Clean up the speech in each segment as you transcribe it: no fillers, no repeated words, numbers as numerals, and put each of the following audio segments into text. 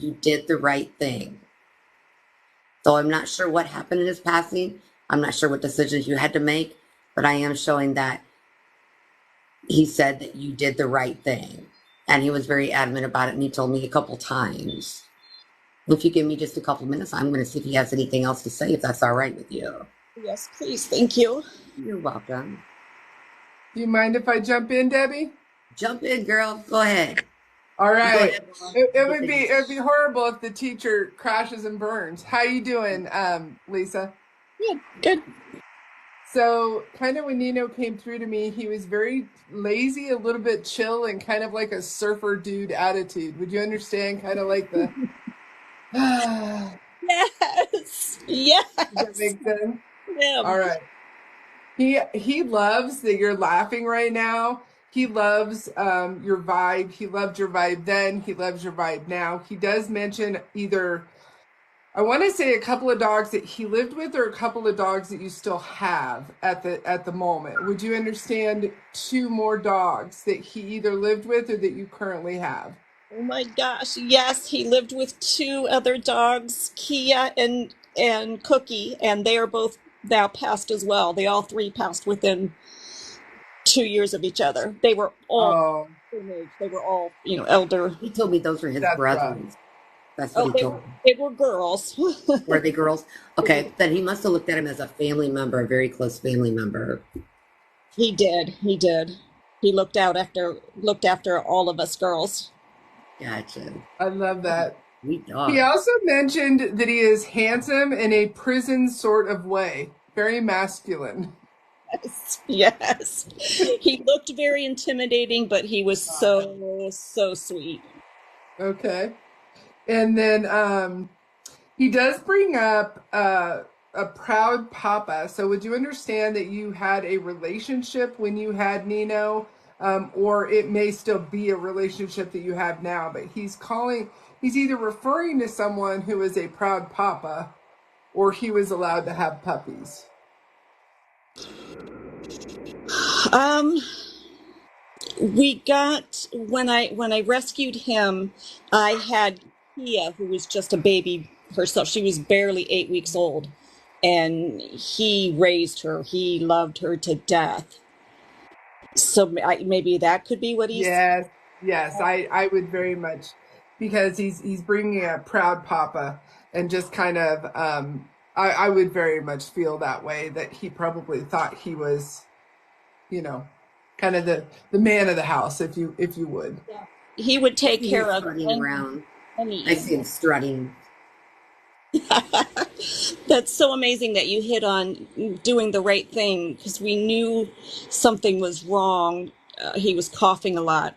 you did the right thing. So I'm not sure what happened in his passing. I'm not sure what decisions you had to make, but I am showing that he said that you did the right thing. And he was very adamant about it, and he told me a couple times. If you give me just a couple minutes, I'm going to see if he has anything else to say, if that's all right with you. Yes, please. Thank you. You're welcome. Do you mind if I jump in, Debbie? Jump in, girl. Go ahead. All right. Go ahead. It would be horrible if the teacher crashes and burns. How you doing, Lisa? Good. Good. So kind of when Nino came through to me, he was very lazy, a little bit chill, and kind of like a surfer dude attitude. Would you understand? Kind of like the Yes. Yes. Does that make sense? Yeah. All right. He loves that you're laughing right now. He loves your vibe. He loved your vibe then. He loves your vibe now. He does mention either, I want to say, a couple of dogs that he lived with, or a couple of dogs that you still have at the moment. Would you understand 2 more dogs that he either lived with or that you currently have? Oh my gosh. Yes, he lived with 2 other dogs, Kia and Cookie, and they are both now passed as well. They all 3 passed within 2 years of each other. They were all Oh, same age. They were all, elder. He told me those were his that's rough. brothers. That's what Oh, he told me. they were girls. Were they girls? Okay, then he must have looked at him as a family member, a very close family member. He did. He did. He looked after all of us girls. Gotcha. I love that. Sweet dog. He also mentioned that he is handsome in a prison sort of way, very masculine. Yes. Yes. He looked very intimidating, but he was so sweet. Okay. And then he does bring up a proud papa. So would you understand that you had a relationship when you had Nino? Or it may still be a relationship that you have now, but he's either referring to someone who is a proud papa, or he was allowed to have puppies. Um, we got when I rescued him, I had Kia, who was just a baby herself. She was barely 8 weeks old, and he raised her. He loved her to death. So maybe that could be what he's. Yes, yes, I would very much, because he's bringing a proud papa, and just kind of I would very much feel that way, that he probably thought he was, kind of the man of the house, if you would. He would take He's care of strutting around. any. I see him strutting. That's so amazing that you hit on doing the right thing, because we knew something was wrong. He was coughing a lot.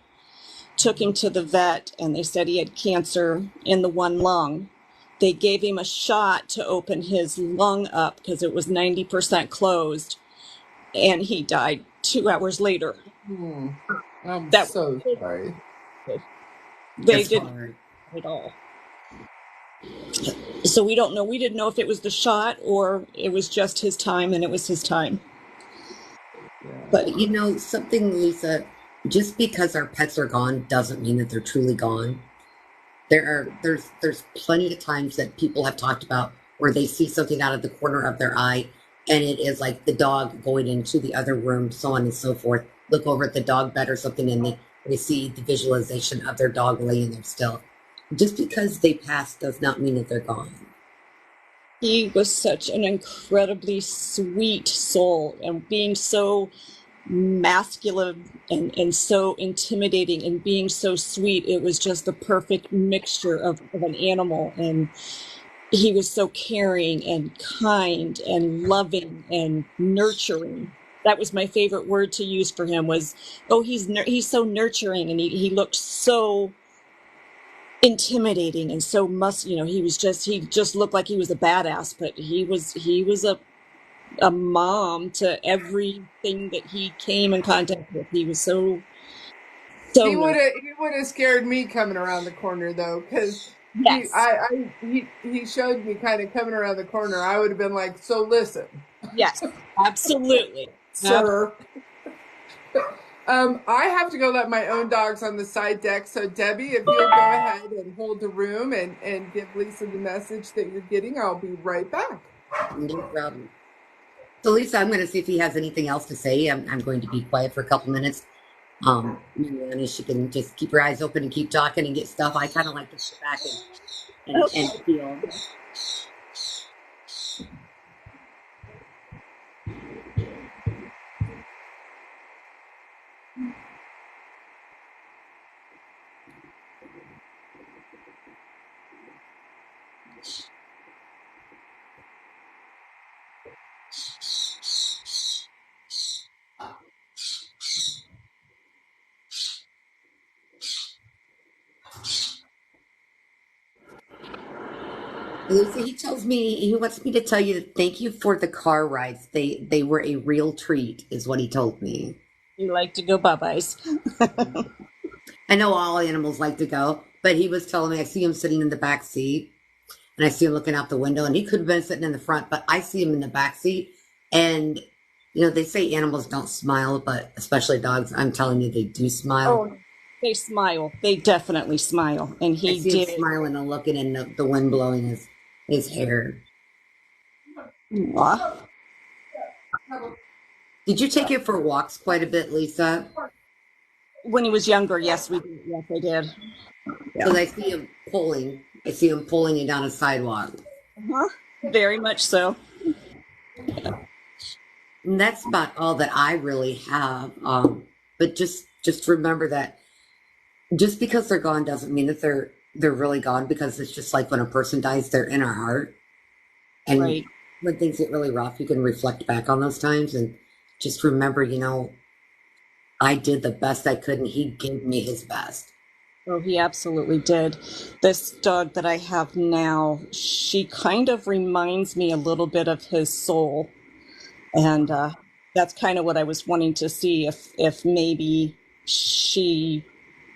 Took him to the vet, and they said he had cancer in the one lung. They gave him a shot to open his lung up because it was 90% closed, and he died 2 hours later. I'm That so sorry. they That's didn't hard. at all. So we don't know. We didn't know if it was the shot or it was just his time, and it was his time. Yeah. But you know something, Lisa, just because our pets are gone doesn't mean that they're truly gone. There's plenty of times that people have talked about where they see something out of the corner of their eye, and it is like the dog going into the other room, so on and so forth. Look over at the dog bed or something, and they see the visualization of their dog laying there still. Just because they passed does not mean that they're gone. He was such an incredibly sweet soul, and being so masculine and so intimidating and being so sweet, it was just the perfect mixture of an animal. And he was so caring and kind and loving and nurturing. That was my favorite word to use for him was, oh, he's so nurturing, and he looked so intimidating and so he just looked like he was a badass, but he was a mom to everything that he came in contact with. He was so He would have scared me coming around the corner, though, because yes, he showed me kind of coming around the corner. I would have been like, so listen, yes, absolutely. sir. I have to go let my own dogs on the side deck. So Debbie, if you'll go ahead and hold the room and give Lisa the message that you're getting, I'll be right back. No problem. So Lisa, I'm going to see if he has anything else to say. I'm going to be quiet for a couple minutes. Mariana, she can just keep her eyes open and keep talking and get stuff. I kind of like to sit back and feel. Lucy, he wants me to tell you thank you for the car rides. They were a real treat, is what he told me. You like to go bye-byes. I know all animals like to go, but he was telling me I see him sitting in the back seat and I see him looking out the window, and he could have been sitting in the front, but I see him in the back seat. And they say animals don't smile, but especially dogs, I'm telling you, they do smile. Oh, they smile. They definitely smile. And I he see did. him smiling and looking, and the wind blowing his hair. Aw. Did you take it for walks quite a bit, Lisa? When he was younger, yes, we did. Yes, I did. Because I see him pulling. I see him pulling you down a sidewalk. Uh-huh. Very much so. And that's about all that I really have. But just remember that just because they're gone doesn't mean that they're really gone, because it's just like when a person dies, they're in our heart. And Right. when things get really rough, you can reflect back on those times and just remember, I did the best I could and he gave me his best. Oh, he absolutely did. This dog that I have now, she kind of reminds me a little bit of his soul. And that's kind of what I was wanting to see if maybe she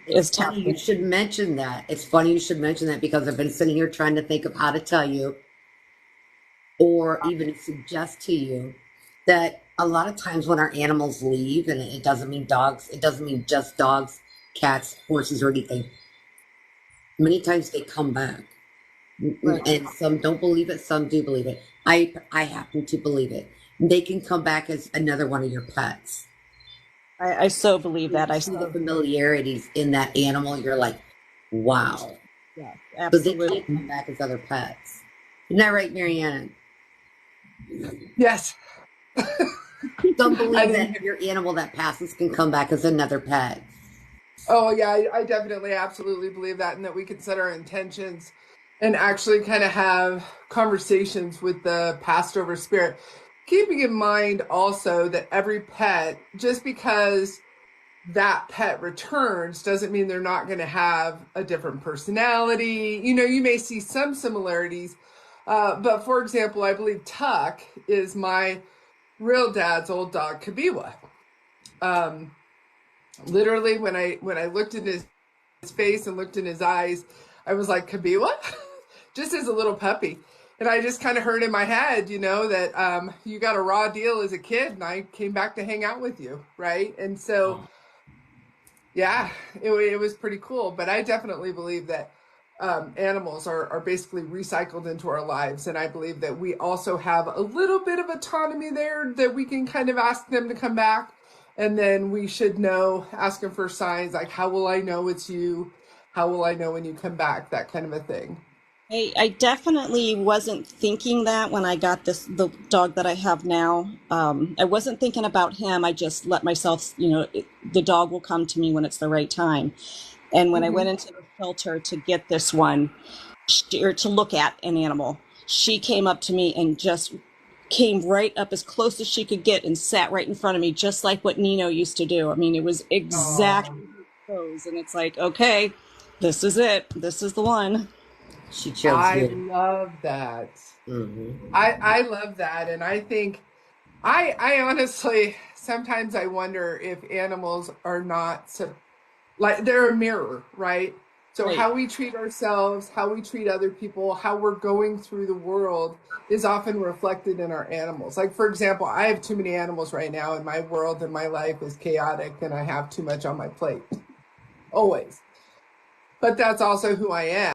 is It's funny you tapping. should mention that. It's funny you should mention that, because I've been sitting here trying to think of how to tell you or even suggest to you that a lot of times when our animals leave, and it doesn't mean dogs, it doesn't mean just dogs, cats, horses, or anything. Many times they come back. Right. And some don't believe it, some do believe it. I happen to believe it. They can come back as another one of your pets. I so believe You that. I see the so, familiarities in that animal, you're like, wow. yeah, So they can't absolutely. come back as other pets. Isn't that right, Mariana? Yes. Some I believe didn't. that your animal that passes can come back as another pet. Oh yeah, I definitely absolutely believe that, and that we can set our intentions and actually kind of have conversations with the passed over spirit. Keeping in mind also that every pet, just because that pet returns, doesn't mean they're not going to have a different personality. You may see some similarities, but for example, I believe Tuck is my real dad's old dog, Kabiwa. Um, Literally, when I looked in his face and looked in his eyes, I was like, Kabiwa? Just as a little puppy. And I just kind of heard in my head, that you got a raw deal as a kid, and I came back to hang out with you, right? And so, yeah, it was pretty cool. But I definitely believe that animals are basically recycled into our lives. And I believe that we also have a little bit of autonomy there, that we can kind of ask them to come back. And then we should ask them for signs like, how will I know it's you? How will I know when you come back? That kind of a thing. I definitely wasn't thinking that when I got the dog that I have now. I wasn't thinking about him. I just let myself, the dog will come to me when it's the right time. And when I Mm-hmm. went into the shelter to get this one, or to look at an animal, she came up to me and just came right up as close as she could get and sat right in front of me, just like what Nino used to do. I mean, it was Oh, exactly pose, and it's like, okay, this is it. This is the one. She chose I you. love that. Hmm. I love that. And I think I honestly sometimes I wonder if animals are not so, like they're a mirror, right? So Right. how we treat ourselves, how we treat other people, how we're going through the world is often reflected in our animals. Like, for example, I have too many animals right now, and my world and my life is chaotic, and I have too much on my plate. Always. But that's also who I am.